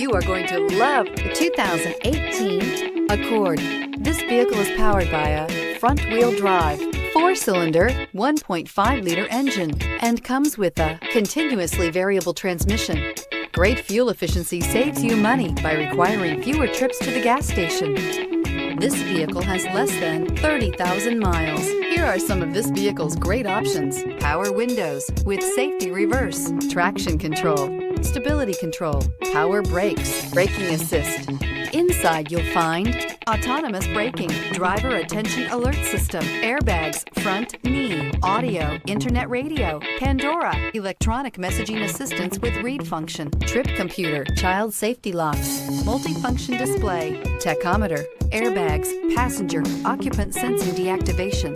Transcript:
You are going to love the 2018 Accord. This vehicle is powered by a front-wheel drive, 4-cylinder, 1.5-liter engine, and comes with a continuously variable transmission. Great fuel efficiency saves you money by requiring fewer trips to the gas station. This vehicle has less than 30,000 miles. Here are some of this vehicle's great options: power windows with safety reverse, traction control, stability control, power brakes, braking assist. Inside you'll find autonomous braking, driver attention alert system, airbags, front knee, audio, internet radio, Pandora, electronic messaging assistance with read function, trip computer, child safety locks, multifunction display, tachometer, airbags, passenger, occupant sensing deactivation,